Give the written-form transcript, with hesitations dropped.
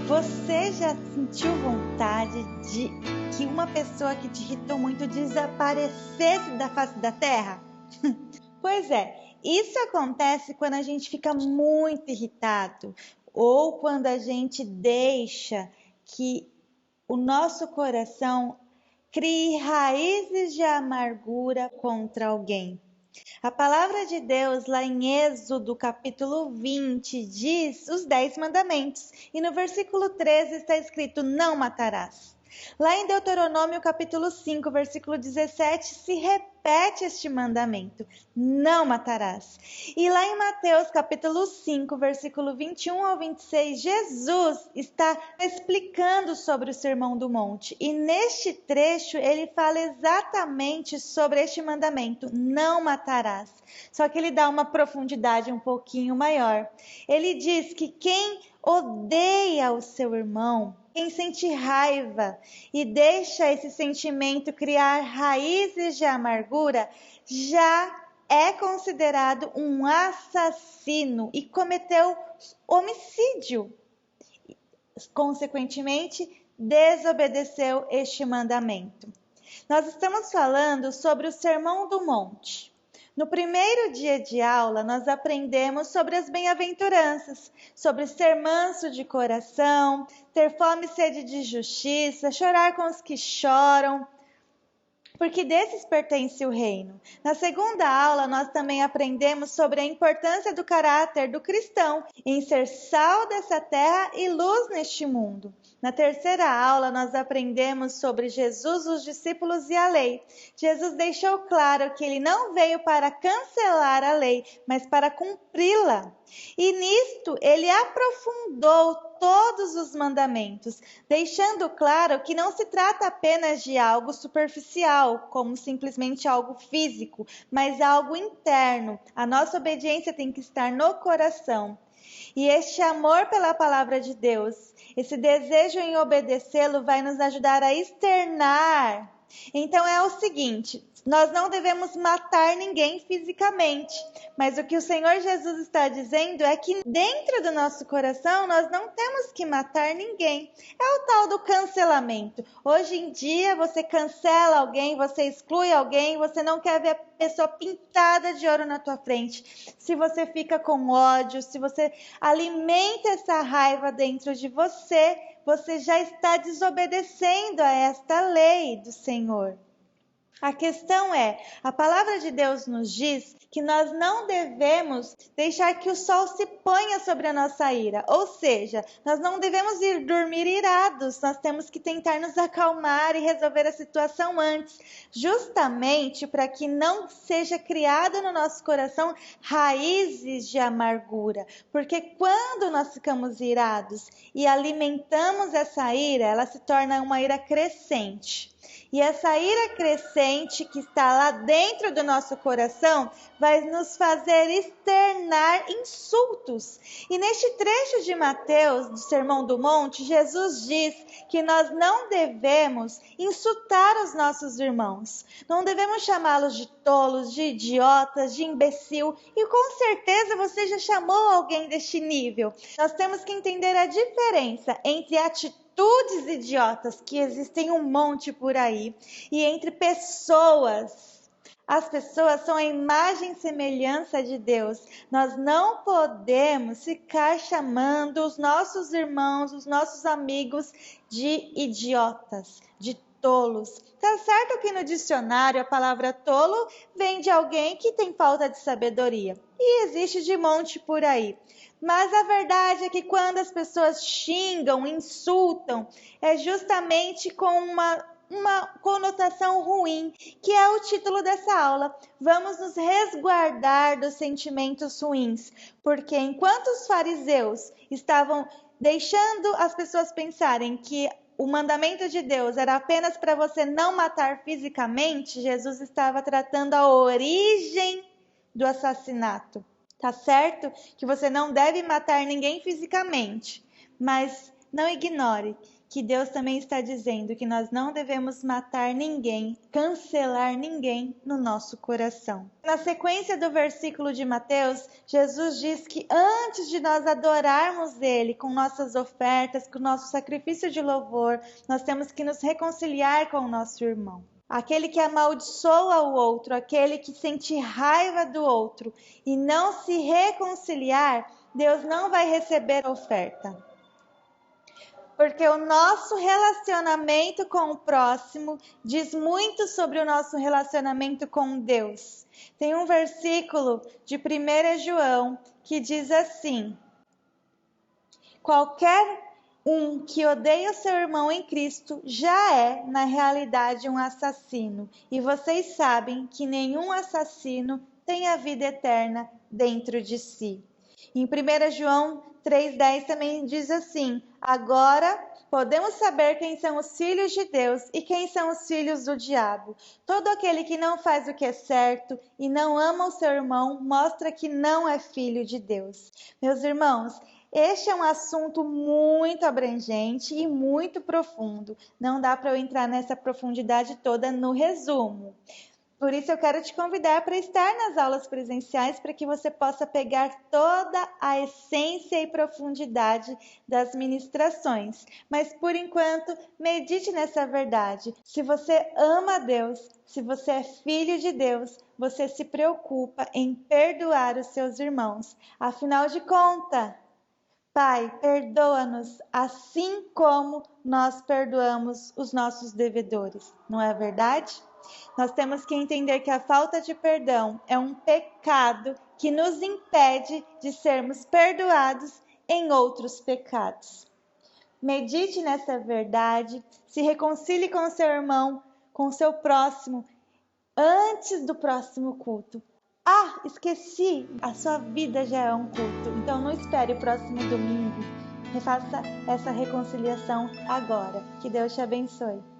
Você já sentiu vontade de que uma pessoa que te irritou muito desaparecesse da face da terra? Pois é, isso acontece quando a gente fica muito irritado ou quando a gente deixa que o nosso coração crie raízes de amargura contra alguém. A palavra de Deus, lá em Êxodo, capítulo 20, diz os 10 mandamentos. E no versículo 13 está escrito: não matarás. Lá em Deuteronômio, capítulo 5, versículo 17, se repete este mandamento: não matarás. E lá em Mateus, capítulo 5, versículo 21 ao 26, Jesus está explicando sobre o Sermão do Monte. E neste trecho, ele fala exatamente sobre este mandamento: não matarás. Só que ele dá uma profundidade um pouquinho maior. Ele diz que quem odeia o seu irmão, quem sente raiva e deixa esse sentimento criar raízes de amargura, já é considerado um assassino e cometeu homicídio. Consequentemente, desobedeceu este mandamento. Nós estamos falando sobre o Sermão do Monte. No primeiro dia de aula, nós aprendemos sobre as bem-aventuranças, sobre ser manso de coração, ter fome e sede de justiça, chorar com os que choram, porque desses pertence o reino. Na segunda aula, nós também aprendemos sobre a importância do caráter do cristão em ser sal dessa terra e luz neste mundo. Na terceira aula, nós aprendemos sobre Jesus, os discípulos e a lei. Jesus deixou claro que ele não veio para cancelar a lei, mas para cumpri-la. E nisto, ele aprofundou todos os mandamentos, deixando claro que não se trata apenas de algo superficial, como simplesmente algo físico, mas algo interno. A nossa obediência tem que estar no coração. E este amor pela palavra de Deus, esse desejo em obedecê-lo vai nos ajudar a externar. Então é o seguinte: nós não devemos matar ninguém fisicamente, mas o que o Senhor Jesus está dizendo é que dentro do nosso coração nós não temos que matar ninguém. É o tal do cancelamento. Hoje em dia você cancela alguém, você exclui alguém, você não quer ver a pessoa pintada de ouro na tua frente. Se você fica com ódio, se você alimenta essa raiva dentro de você, você já está desobedecendo a esta lei do Senhor. A questão é, a palavra de Deus nos diz que nós não devemos deixar que o sol se ponha sobre a nossa ira. Ou seja, nós não devemos ir dormir irados, nós temos que tentar nos acalmar e resolver a situação antes, justamente para que não seja criada no nosso coração raízes de amargura. Porque quando nós ficamos irados e alimentamos essa ira, ela se torna uma ira crescente. E essa ira crescente que está lá dentro do nosso coração vai nos fazer externar insultos. E neste trecho de Mateus, do Sermão do Monte, Jesus diz que nós não devemos insultar os nossos irmãos. Não devemos chamá-los de tolos, de idiotas, de imbecil. E com certeza você já chamou alguém deste nível. Nós temos que entender a diferença entre atitudes idiotas, que existem um monte por aí, e entre pessoas. As pessoas são a imagem e semelhança de Deus. Nós não podemos ficar chamando os nossos irmãos, os nossos amigos de idiotas, de tolos. Tá certo que no dicionário a palavra tolo vem de alguém que tem falta de sabedoria. E existe de monte por aí. Mas a verdade é que quando as pessoas xingam, insultam, é justamente com uma conotação ruim, que é o título dessa aula. Vamos nos resguardar dos sentimentos ruins, porque enquanto os fariseus estavam deixando as pessoas pensarem que o mandamento de Deus era apenas para você não matar fisicamente, Jesus estava tratando a origem do assassinato. Tá certo que você não deve matar ninguém fisicamente, mas não ignore que Deus também está dizendo que nós não devemos matar ninguém, cancelar ninguém no nosso coração. Na sequência do versículo de Mateus, Jesus diz que antes de nós adorarmos Ele com nossas ofertas, com nosso sacrifício de louvor, nós temos que nos reconciliar com o nosso irmão. Aquele que amaldiçoa o outro, aquele que sente raiva do outro e não se reconciliar, Deus não vai receber a oferta. Porque o nosso relacionamento com o próximo diz muito sobre o nosso relacionamento com Deus. Tem um versículo de 1 João que diz assim: qualquer um que odeia o seu irmão em Cristo já é, na realidade, um assassino. E vocês sabem que nenhum assassino tem a vida eterna dentro de si. Em 1 João 3,10 também diz assim: agora podemos saber quem são os filhos de Deus e quem são os filhos do diabo. Todo aquele que não faz o que é certo e não ama o seu irmão mostra que não é filho de Deus. Meus irmãos, este é um assunto muito abrangente e muito profundo. Não dá para eu entrar nessa profundidade toda no resumo. Por isso eu quero te convidar para estar nas aulas presenciais para que você possa pegar toda a essência e profundidade das ministrações. Mas por enquanto, medite nessa verdade. Se você ama a Deus, se você é filho de Deus, você se preocupa em perdoar os seus irmãos. Afinal de contas, Pai, perdoa-nos assim como nós perdoamos os nossos devedores. Não é verdade? Nós temos que entender que a falta de perdão é um pecado que nos impede de sermos perdoados em outros pecados. Medite nessa verdade, se reconcilie com o seu irmão, com o seu próximo, antes do próximo culto. Ah, esqueci, a sua vida já é um culto, então não espere o próximo domingo. Refaça essa reconciliação agora. Que Deus te abençoe.